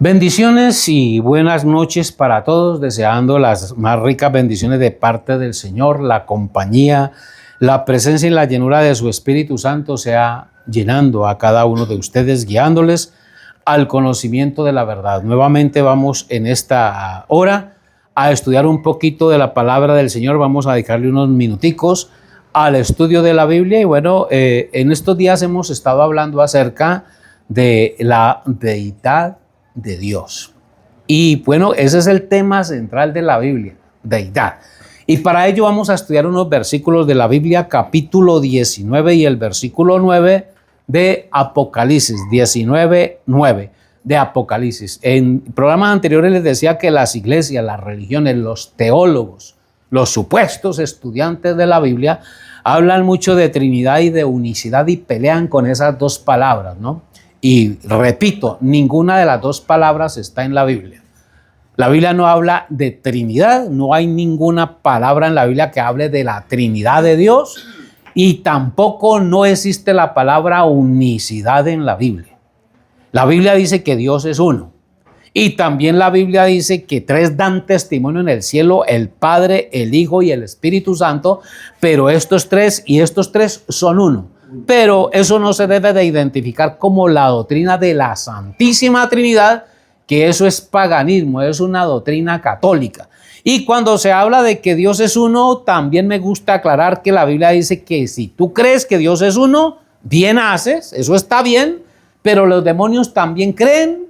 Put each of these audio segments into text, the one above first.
Bendiciones y buenas noches para todos, deseando las más ricas bendiciones de parte del Señor, la compañía, la presencia y la llenura de su Espíritu Santo sea llenando a cada uno de ustedes, guiándoles al conocimiento de la verdad. Nuevamente vamos en esta hora a estudiar un poquito de la palabra del Señor. Vamos a dedicarle unos minuticos al estudio de la Biblia y bueno, en estos días hemos estado hablando acerca de la deidad de Dios. Y bueno, ese es el tema central de la Biblia, deidad. Y para ello vamos a estudiar unos versículos de la Biblia, capítulo 19 y el versículo 9 de Apocalipsis, 19:9 de Apocalipsis. En programas anteriores les decía que las iglesias, las religiones, los teólogos, los supuestos estudiantes de la Biblia hablan mucho de Trinidad y de unicidad y pelean con esas dos palabras, ¿no? Y repito, ninguna de las dos palabras está en la Biblia. La Biblia no habla de Trinidad, no hay ninguna palabra en la Biblia que hable de la Trinidad de Dios y tampoco no existe la palabra unicidad en la Biblia. La Biblia dice que Dios es uno y también la Biblia dice que tres dan testimonio en el cielo, el Padre, el Hijo y el Espíritu Santo, pero estos tres son uno. Pero eso no se debe de identificar como la doctrina de la Santísima Trinidad, que eso es paganismo, es una doctrina católica. Y cuando se habla de que Dios es uno, también me gusta aclarar que la Biblia dice que si tú crees que Dios es uno, bien haces, eso está bien, pero los demonios también creen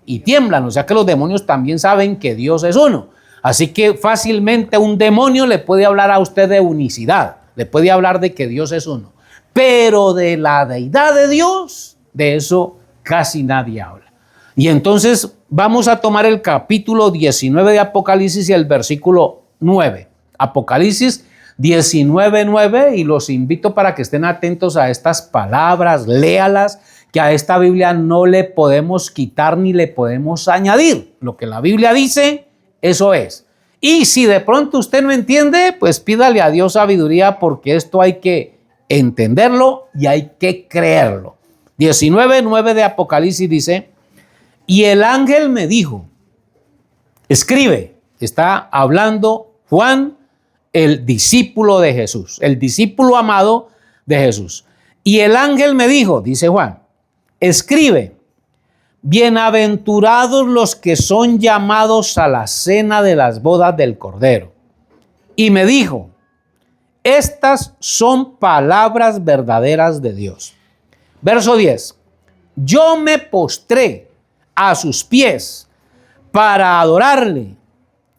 y tiemblan, o sea que los demonios también saben que Dios es uno. Así que fácilmente un demonio le puede hablar a usted de unicidad, le puede hablar de que Dios es uno. Pero de la deidad de Dios, de eso casi nadie habla. Y entonces vamos a tomar el capítulo 19 de Apocalipsis y el versículo 9. Apocalipsis 19:9, y los invito para que estén atentos a estas palabras, léalas, que a esta Biblia no le podemos quitar ni le podemos añadir. Lo que la Biblia dice, eso es. Y si de pronto usted no entiende, pues pídale a Dios sabiduría, porque esto hay que entenderlo y hay que creerlo. 19:9 de Apocalipsis dice: y el ángel me dijo, escribe. Está hablando Juan, el discípulo de Jesús, el discípulo amado de Jesús. Y el ángel me dijo, dice Juan, escribe: bienaventurados los que son llamados a la cena de las bodas del Cordero. Y me dijo: estas son palabras verdaderas de Dios. Verso 10. Yo me postré a sus pies para adorarle.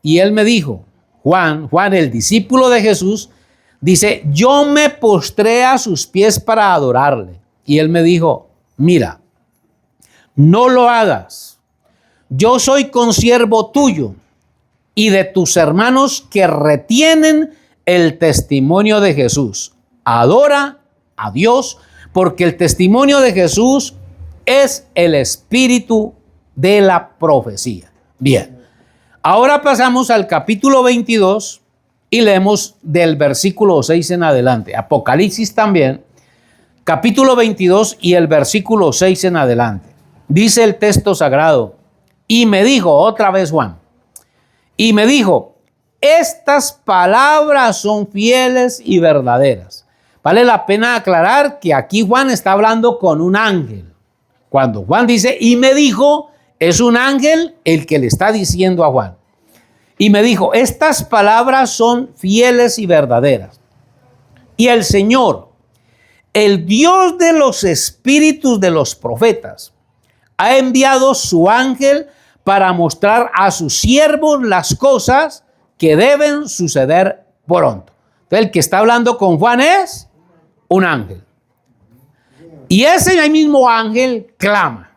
Y él me dijo, Juan, el discípulo de Jesús, dice, yo me postré a sus pies para adorarle. Y él me dijo, mira, no lo hagas. Yo soy consiervo tuyo y de tus hermanos que retienen el testimonio de Jesús. Adora a Dios, porque el testimonio de Jesús es el espíritu de la profecía. Bien, ahora pasamos al capítulo 22 y leemos del versículo 6 en adelante. Apocalipsis también, capítulo 22 y el versículo 6 en adelante. Dice el texto sagrado, y me dijo, otra vez Juan, y me dijo, estas palabras son fieles y verdaderas. Vale la pena aclarar que aquí Juan está hablando con un ángel. Cuando Juan dice, y me dijo, es un ángel el que le está diciendo a Juan. Y me dijo, estas palabras son fieles y verdaderas. Y el Señor, el Dios de los espíritus de los profetas, ha enviado su ángel para mostrar a sus siervos las cosas que deben suceder pronto. Entonces, el que está hablando con Juan es un ángel. Y ese mismo ángel clama.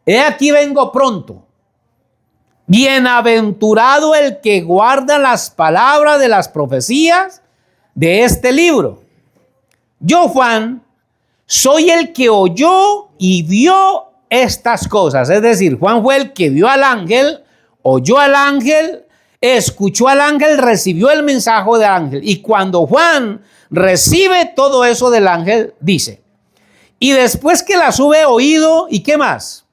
He aquí vengo pronto. Bienaventurado el que guarda las palabras de las profecías de este libro. Yo, Juan, soy el que oyó y vio estas cosas. Es decir, Juan fue el que vio al ángel, oyó al ángel, escuchó al ángel, recibió el mensaje del ángel. Y cuando Juan recibe todo eso del ángel, dice, y después que las hube oído, ¿y qué más?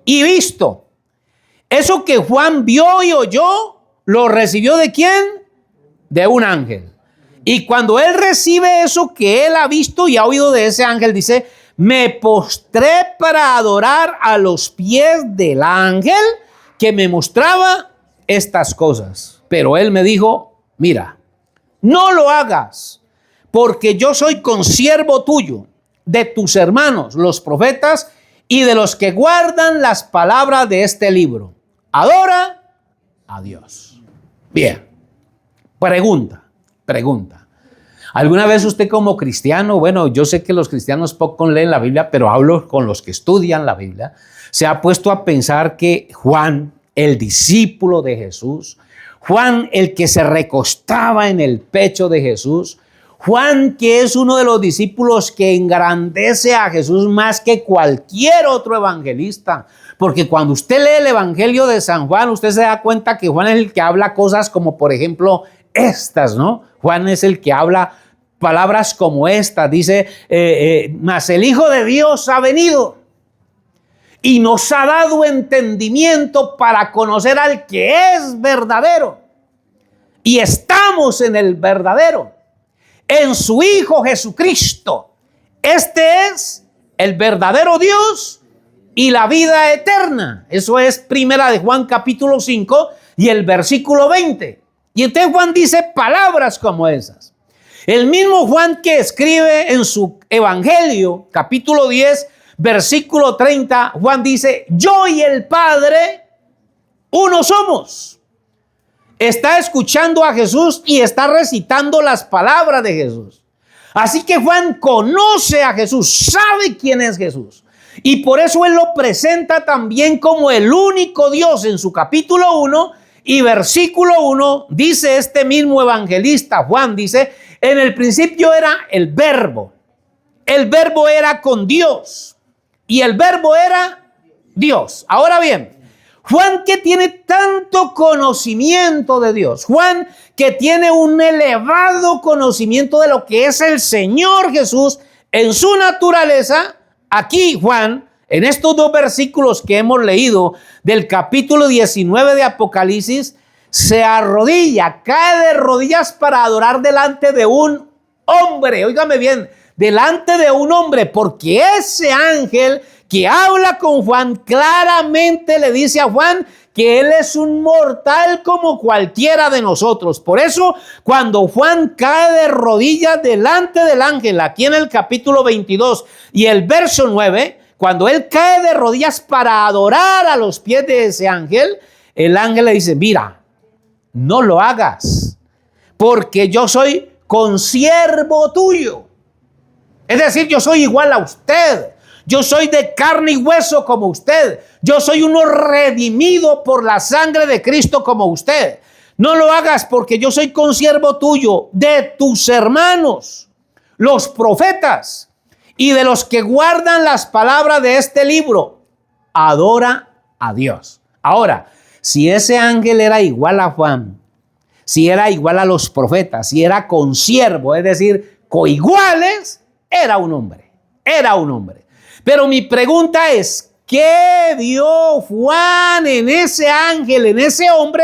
y visto. Eso que Juan vio y oyó, ¿lo recibió de quién? De un ángel. Y cuando él recibe eso que él ha visto y ha oído de ese ángel, dice, me postré para adorar a los pies del ángel que me mostraba estas cosas. Pero él me dijo, mira, no lo hagas, porque yo soy consiervo tuyo, de tus hermanos, los profetas, y de los que guardan las palabras de este libro. Adora a Dios. Bien, pregunta. ¿Alguna vez usted como cristiano, bueno, yo sé que los cristianos poco leen la Biblia, pero hablo con los que estudian la Biblia, se ha puesto a pensar que Juan, el discípulo de Jesús, Juan, el que se recostaba en el pecho de Jesús, Juan, que es uno de los discípulos que engrandece a Jesús más que cualquier otro evangelista, porque cuando usted lee el Evangelio de San Juan, usted se da cuenta que Juan es el que habla cosas como, por ejemplo, estas, ¿no? Juan es el que habla palabras como estas, dice, mas el Hijo de Dios ha venido y nos ha dado entendimiento para conocer al que es verdadero. Y estamos en el verdadero, en su Hijo Jesucristo. Este es el verdadero Dios y la vida eterna. Eso es primera de Juan capítulo 5 y el versículo 20. Y entonces Juan dice palabras como esas. El mismo Juan que escribe en su Evangelio, capítulo 10, versículo 30, Juan dice, yo y el Padre, uno somos. Está escuchando a Jesús y está recitando las palabras de Jesús. Así que Juan conoce a Jesús, sabe quién es Jesús. Y por eso él lo presenta también como el único Dios en su capítulo 1 y versículo 1, dice este mismo evangelista Juan, dice, en el principio era el verbo era con Dios y el verbo era Dios. Ahora bien, Juan que tiene tanto conocimiento de Dios, Juan que tiene un elevado conocimiento de lo que es el Señor Jesús en su naturaleza, aquí Juan, en estos dos versículos que hemos leído del capítulo 19 de Apocalipsis, se arrodilla, cae de rodillas para adorar delante de un hombre. Óigame bien, delante de un hombre, porque ese ángel que habla con Juan claramente le dice a Juan que él es un mortal como cualquiera de nosotros. Por eso, cuando Juan cae de rodillas delante del ángel, aquí en el capítulo 22 y el verso 9, cuando él cae de rodillas para adorar a los pies de ese ángel, el ángel le dice, mira, no lo hagas, porque yo soy consiervo tuyo. Es decir, yo soy igual a usted. Yo soy de carne y hueso como usted. Yo soy uno redimido por la sangre de Cristo como usted. No lo hagas porque yo soy consiervo tuyo, de tus hermanos, los profetas, y de los que guardan las palabras de este libro. Adora a Dios. Ahora, si ese ángel era igual a Juan, si era igual a los profetas, si era consiervo, es decir, coiguales, era un hombre. Pero mi pregunta es, ¿qué vio Juan en ese ángel, en ese hombre,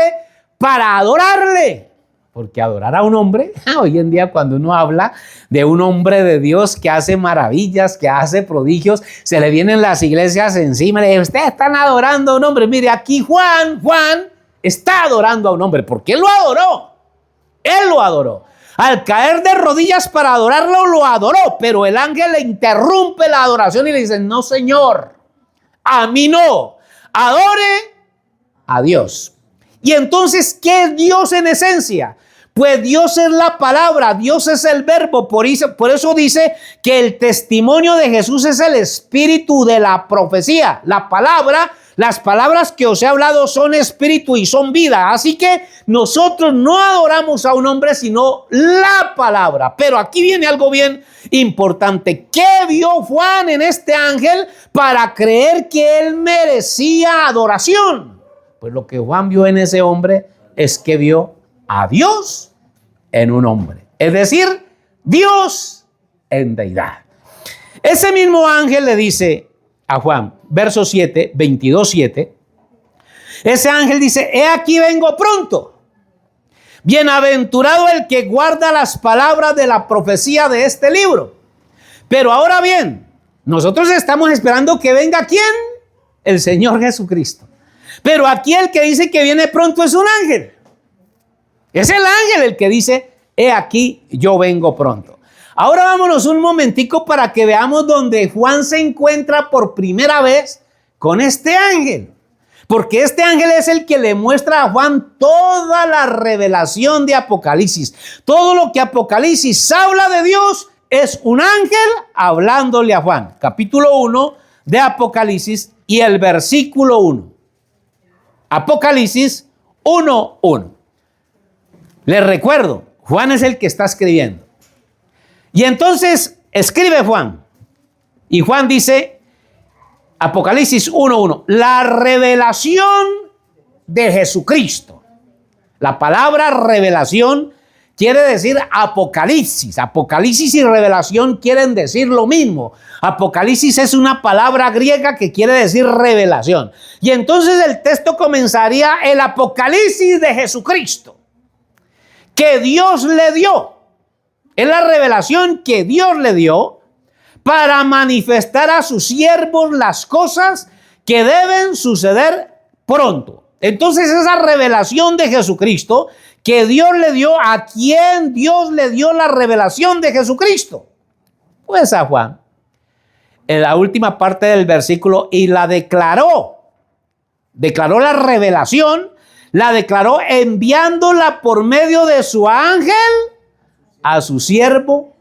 para adorarle? Porque adorar a un hombre, hoy en día cuando uno habla de un hombre de Dios que hace maravillas, que hace prodigios, se le vienen las iglesias encima y le dicen, ustedes están adorando a un hombre. Mire, aquí Juan está adorando a un hombre, porque él lo adoró. Al caer de rodillas para adorarlo, lo adoró, pero el ángel le interrumpe la adoración y le dice, no señor, a mí no, adore a Dios. Y entonces, ¿qué es Dios en esencia? Pues Dios es la palabra, Dios es el verbo, por eso dice que el testimonio de Jesús es el espíritu de la profecía. La palabra, las palabras que os he hablado son espíritu y son vida. Así que nosotros no adoramos a un hombre, sino la palabra. Pero aquí viene algo bien importante. ¿Qué vio Juan en este ángel para creer que él merecía adoración? Pues lo que Juan vio en ese hombre es que vio a Dios en un hombre. Es decir, Dios en deidad. Ese mismo ángel le dice, a Juan, verso 7, 22, 7, ese ángel dice: he aquí vengo pronto. Bienaventurado el que guarda las palabras de la profecía de este libro. Pero ahora bien, nosotros estamos esperando que venga ¿quién? El Señor Jesucristo. Pero aquí el que dice que viene pronto es un ángel. Es el ángel el que dice: he aquí yo vengo pronto. Ahora vámonos un momentico para que veamos donde Juan se encuentra por primera vez con este ángel. Porque este ángel es el que le muestra a Juan toda la revelación de Apocalipsis. Todo lo que Apocalipsis habla de Dios es un ángel hablándole a Juan. Capítulo 1 de Apocalipsis y el versículo 1. Apocalipsis 1:1. Les recuerdo, Juan es el que está escribiendo. Y entonces escribe Juan. Y Juan dice, Apocalipsis 1:1, la revelación de Jesucristo. La palabra revelación quiere decir Apocalipsis. Apocalipsis y revelación quieren decir lo mismo. Apocalipsis es una palabra griega que quiere decir revelación. Y entonces el texto comenzaría: el Apocalipsis de Jesucristo, que Dios le dio. Es la revelación que Dios le dio para manifestar a sus siervos las cosas que deben suceder pronto. Entonces esa revelación de Jesucristo que Dios le dio, ¿a quién Dios le dio la revelación de Jesucristo? Pues a Juan. En la última parte del versículo, y la declaró. Declaró la revelación, la declaró enviándola por medio de su ángel a su siervo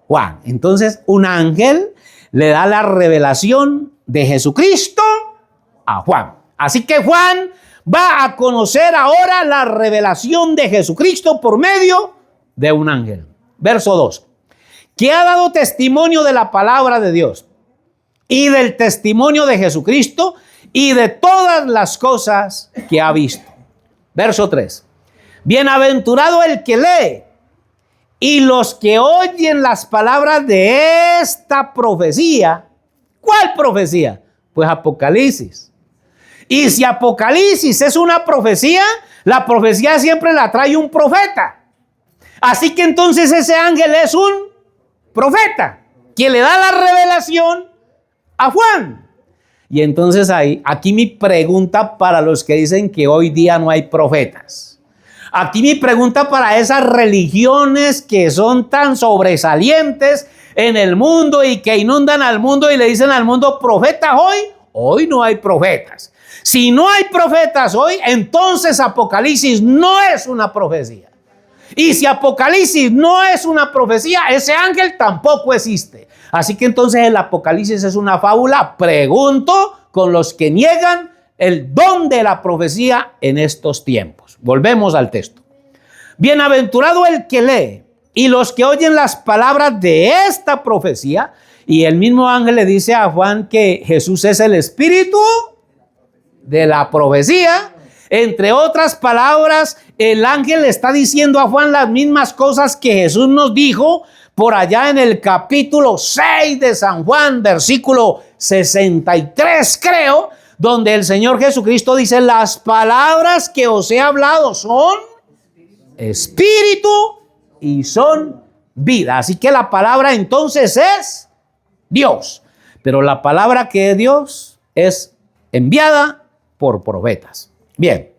Juan. Entonces un ángel le da la revelación de Jesucristo a Juan. Así que Juan va a conocer ahora la revelación de Jesucristo por medio de un ángel. Verso 2. Que ha dado testimonio de la palabra de Dios y del testimonio de Jesucristo y de todas las cosas que ha visto. Verso 3. Bienaventurado el que lee y los que oyen las palabras de esta profecía. ¿Cuál profecía? Pues Apocalipsis. Y si Apocalipsis es una profecía, la profecía siempre la trae un profeta. Así que entonces ese ángel es un profeta, quien le da la revelación a Juan. Y entonces aquí mi pregunta para los que dicen que hoy día no hay profetas. Aquí mi pregunta para esas religiones que son tan sobresalientes en el mundo y que inundan al mundo y le dicen al mundo: profetas hoy no hay profetas. Si no hay profetas hoy, entonces Apocalipsis no es una profecía. Y si Apocalipsis no es una profecía, ese ángel tampoco existe. Así que entonces el Apocalipsis es una fábula. Pregunto con los que niegan el don de la profecía en estos tiempos. Volvemos al texto. Bienaventurado el que lee y los que oyen las palabras de esta profecía. Y el mismo ángel le dice a Juan que Jesús es el espíritu de la profecía. Entre otras palabras, el ángel le está diciendo a Juan las mismas cosas que Jesús nos dijo por allá en el capítulo 6 de San Juan, versículo 63, creo, donde el Señor Jesucristo dice: las palabras que os he hablado son espíritu y son vida. Así que la palabra entonces es Dios. Pero la palabra que es Dios es enviada por profetas. Bien.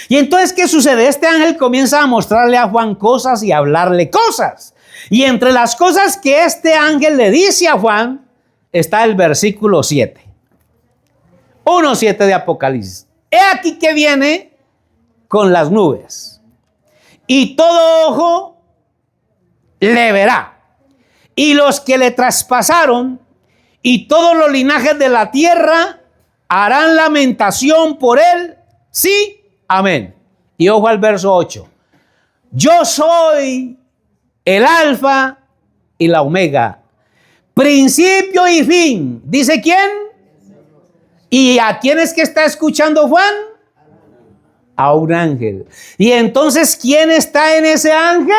Y entonces, ¿qué sucede? Este ángel comienza a mostrarle a Juan cosas y a hablarle cosas. Y entre las cosas que este ángel le dice a Juan está el versículo 7. 1:7 de Apocalipsis. He aquí que viene con las nubes, y todo ojo le verá, y los que le traspasaron, y todos los linajes de la tierra harán lamentación por él. Sí, amén. Y ojo al verso 8. Yo soy el alfa y la omega, principio y fin. ¿Dice quién? ¿Y a quién es que está escuchando Juan? A un ángel. Y entonces, ¿quién está en ese ángel?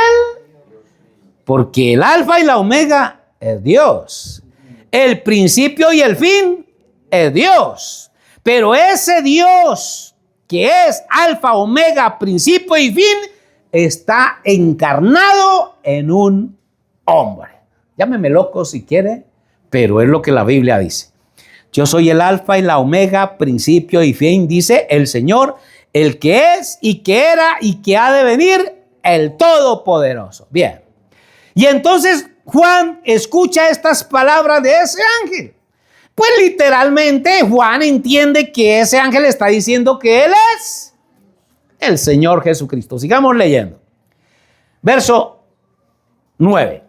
Porque el alfa y la omega es Dios. El principio y el fin es Dios. Pero ese Dios que es alfa, omega, principio y fin, está encarnado en un hombre. Llámeme loco si quiere, pero es lo que la Biblia dice. Yo soy el alfa y la omega, principio y fin, dice el Señor, el que es y que era y que ha de venir, el Todopoderoso. Bien. Y entonces Juan escucha estas palabras de ese ángel. Pues literalmente Juan entiende que ese ángel está diciendo que él es el Señor Jesucristo. Sigamos leyendo. Verso 9.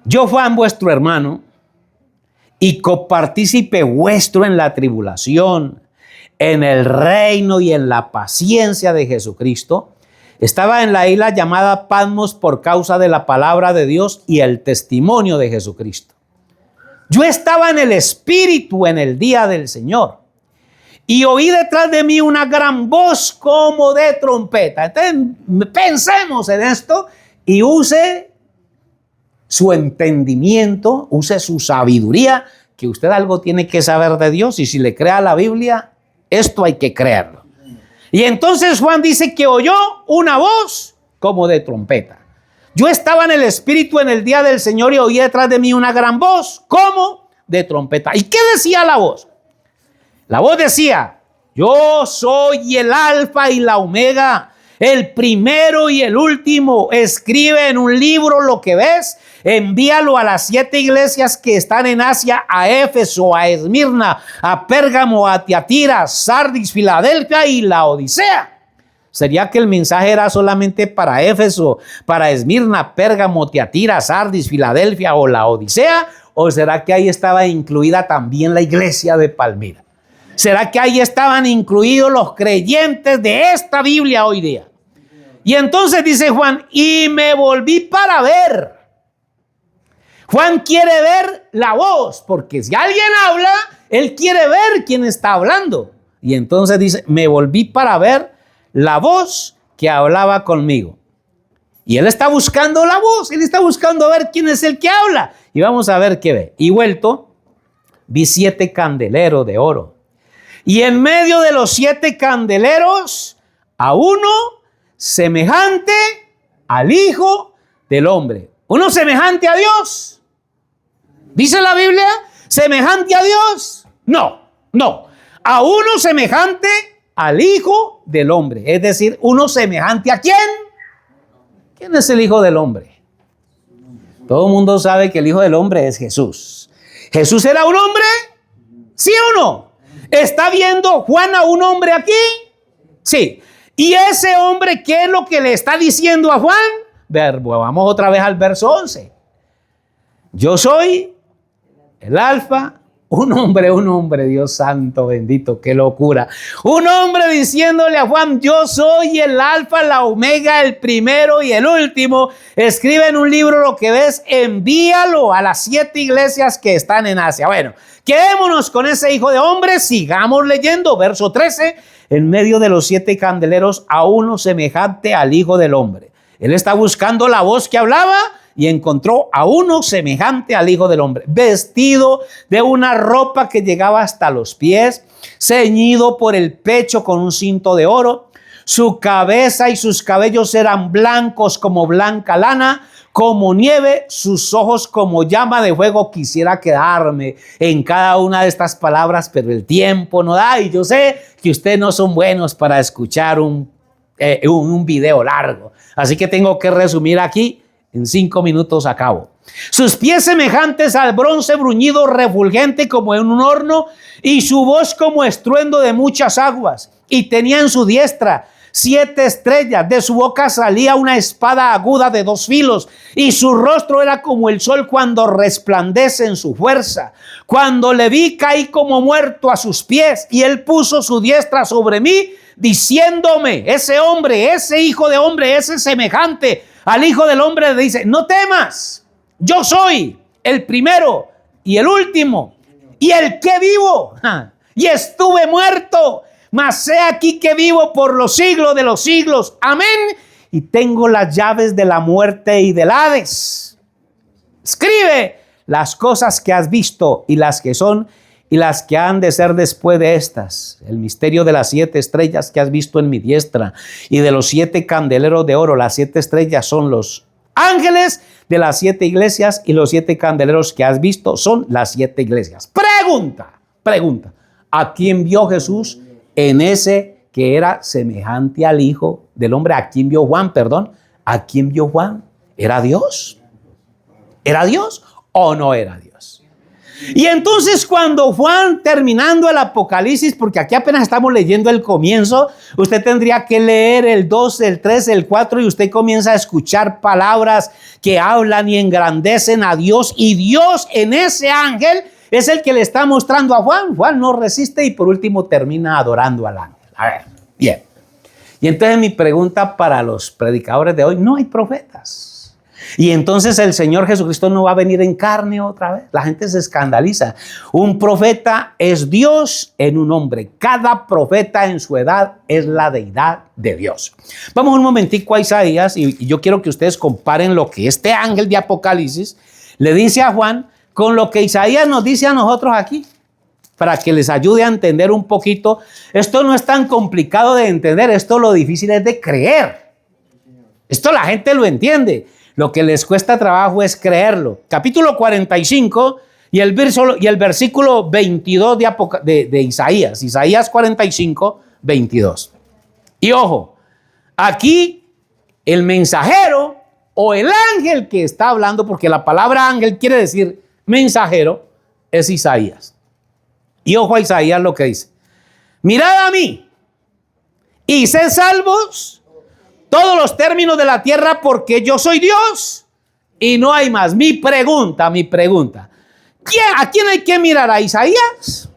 Yo, Juan, vuestro hermano, y copartícipe vuestro en la tribulación, en el reino y en la paciencia de Jesucristo, estaba en la isla llamada Patmos por causa de la palabra de Dios y el testimonio de Jesucristo. Yo estaba en el Espíritu en el día del Señor y oí detrás de mí una gran voz como de trompeta. Entonces, pensemos en esto y use su entendimiento, use su sabiduría, que usted algo tiene que saber de Dios, y si le cree a la Biblia, esto hay que creerlo. Y entonces Juan dice que oyó una voz como de trompeta. Yo estaba en el Espíritu en el día del Señor y oí detrás de mí una gran voz como de trompeta. ¿Y qué decía la voz? La voz decía: yo soy el alfa y la omega, el primero y el último. Escribe en un libro lo que ves, envíalo a las 7 iglesias que están en Asia, a Éfeso, a Esmirna, a Pérgamo, a Tiatira, Sardis, Filadelfia y Laodicea. ¿Sería que el mensaje era solamente para Éfeso, para Esmirna, Pérgamo, Tiatira, Sardis, Filadelfia o Laodicea? ¿O será que ahí estaba incluida también la iglesia de Palmira? ¿Será que ahí estaban incluidos los creyentes de esta Biblia hoy día? Y entonces dice Juan, y me volví para ver. Juan quiere ver la voz, porque si alguien habla, él quiere ver quién está hablando. Y entonces dice, me volví para ver la voz que hablaba conmigo. Y él está buscando la voz, él está buscando ver quién es el que habla. Y vamos a ver qué ve. Y vuelto, vi 7 candeleros de oro. Y en medio de los 7 candeleros, a uno semejante al Hijo del Hombre. Uno semejante a Dios. ¿Dice la Biblia semejante a Dios? No, no. A uno semejante al Hijo del Hombre. Es decir, uno semejante ¿a quién? ¿Quién es el Hijo del Hombre? Todo el mundo sabe que el Hijo del Hombre es Jesús. ¿Jesús era un hombre? ¿Sí o no? ¿Está viendo Juan a un hombre aquí? Sí. ¿Y ese hombre qué es lo que le está diciendo a Juan? Vamos otra vez al verso 11. Yo soy el alfa. Un hombre, Dios santo, bendito, qué locura. Un hombre diciéndole a Juan, yo soy el alfa, la omega, el primero y el último. Escribe en un libro lo que ves, envíalo a las 7 iglesias que están en Asia. Bueno, quedémonos con ese Hijo de Hombre, sigamos leyendo, verso 13. En medio de los 7 candeleros, a uno semejante al Hijo del Hombre. Él está buscando la voz que hablaba y encontró a uno semejante al Hijo del Hombre, vestido de una ropa que llegaba hasta los pies, ceñido por el pecho con un cinto de oro. Su cabeza y sus cabellos eran blancos como blanca lana, como nieve, sus ojos como llama de fuego. Quisiera quedarme en cada una de estas palabras, pero el tiempo no da, y yo sé que ustedes no son buenos para escuchar un video largo, así que tengo que resumir aquí. En 5 minutos acabo. Sus pies semejantes al bronce bruñido, refulgente como en un horno, y su voz como estruendo de muchas aguas. Y tenía en su diestra 7 estrellas. De su boca salía una espada aguda de 2 filos, y su rostro era como el sol cuando resplandece en su fuerza. Cuando le vi, caí como muerto a sus pies, y él puso su diestra sobre mí, diciéndome, ese hombre, ese Hijo de Hombre, ese semejante al Hijo del Hombre, le dice, no temas, yo soy el primero y el último y el que vivo, y estuve muerto, mas he aquí que vivo por los siglos de los siglos, amén, y tengo las llaves de la muerte y del Hades. Escribe las cosas que has visto y las que son y las que han de ser después de estas. El misterio de las 7 estrellas que has visto en mi diestra y de los 7 candeleros de oro. Las 7 estrellas son los ángeles de las 7 iglesias y los 7 candeleros que has visto son las 7 iglesias. Pregunta. ¿A quién vio Jesús en ese que era semejante al Hijo del Hombre? ¿A quién vio Juan? Perdón. ¿A quién vio Juan? ¿Era Dios? ¿Era Dios o no era Dios? Y entonces cuando Juan, terminando el Apocalipsis, porque aquí apenas estamos leyendo el comienzo, usted tendría que leer el 2, el 3, el 4 y usted comienza a escuchar palabras que hablan y engrandecen a Dios, y Dios en ese ángel es el que le está mostrando a Juan. Juan no resiste y por último termina adorando al ángel. A ver, bien. Y entonces mi pregunta para los predicadores de hoy: no hay profetas. Y entonces el Señor Jesucristo no va a venir en carne otra vez. La gente se escandaliza. Un profeta es Dios en un hombre. Cada profeta en su edad es la deidad de Dios. Vamos un momentico a Isaías y yo quiero que ustedes comparen lo que este ángel de Apocalipsis le dice a Juan con lo que Isaías nos dice a nosotros aquí, para que les ayude a entender un poquito. Esto no es tan complicado de entender, esto lo difícil es de creer. Esto la gente lo entiende. Lo que les cuesta trabajo es creerlo. Capítulo 45 y el versículo 22 de Isaías. Isaías 45, 22. Y ojo, aquí el mensajero o el ángel que está hablando, porque la palabra ángel quiere decir mensajero, es Isaías. Y ojo a Isaías lo que dice: mirad a mí y sed salvos todos los términos de la tierra, porque yo soy Dios y no hay más. Mi pregunta. ¿A quién hay que mirar? ¿A Isaías?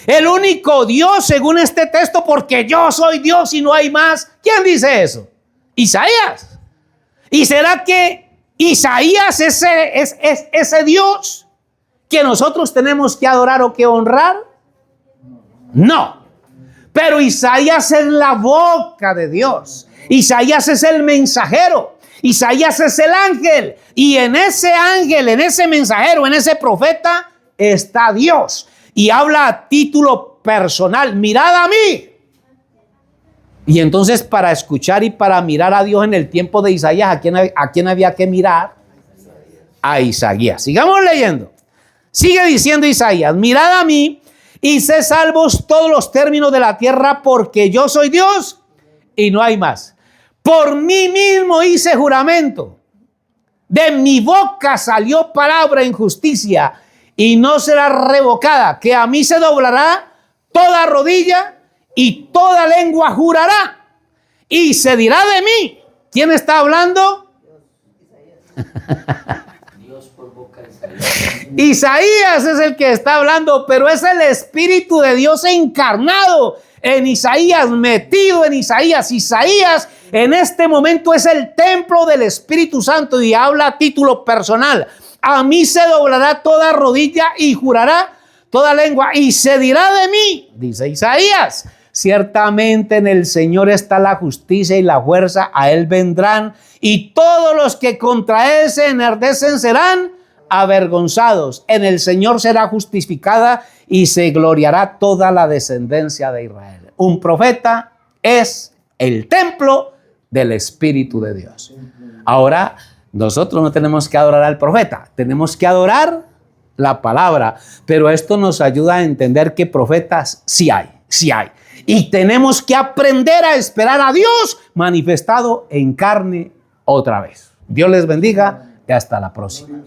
El único Dios según este texto, porque yo soy Dios y no hay más. ¿Quién dice eso? Isaías. ¿Y será que Isaías es ese Dios que nosotros tenemos que adorar o que honrar? No. Pero Isaías es la boca de Dios. Isaías es el mensajero. Isaías es el ángel. Y en ese ángel, en ese mensajero, en ese profeta está Dios. Y habla a título personal: mirad a mí. Y entonces, para escuchar y para mirar a Dios en el tiempo de Isaías, ¿a quién había que mirar? A Isaías. Sigamos leyendo. Sigue diciendo Isaías: mirad a mí y sed salvos todos los términos de la tierra, porque yo soy Dios y no hay más. Por mí mismo hice juramento, de mi boca salió palabra en justicia y no será revocada, que a mí se doblará toda rodilla y toda lengua jurará y se dirá de mí. ¿Quién está hablando? Dios por boca de Isaías. Isaías es el que está hablando, pero es el Espíritu de Dios encarnado en Isaías, metido en Isaías. Isaías en este momento es el templo del Espíritu Santo y habla a título personal. A mí se doblará toda rodilla y jurará toda lengua y se dirá de mí, dice Isaías: ciertamente en el Señor está la justicia y la fuerza, a Él vendrán y todos los que contra Él se enardecen serán avergonzados. En el Señor será justificada y se gloriará toda la descendencia de Israel. Un profeta es el templo del Espíritu de Dios. Ahora, nosotros no tenemos que adorar al profeta, tenemos que adorar la palabra, pero esto nos ayuda a entender que profetas sí hay. Y tenemos que aprender a esperar a Dios manifestado en carne otra vez. Dios les bendiga y hasta la próxima.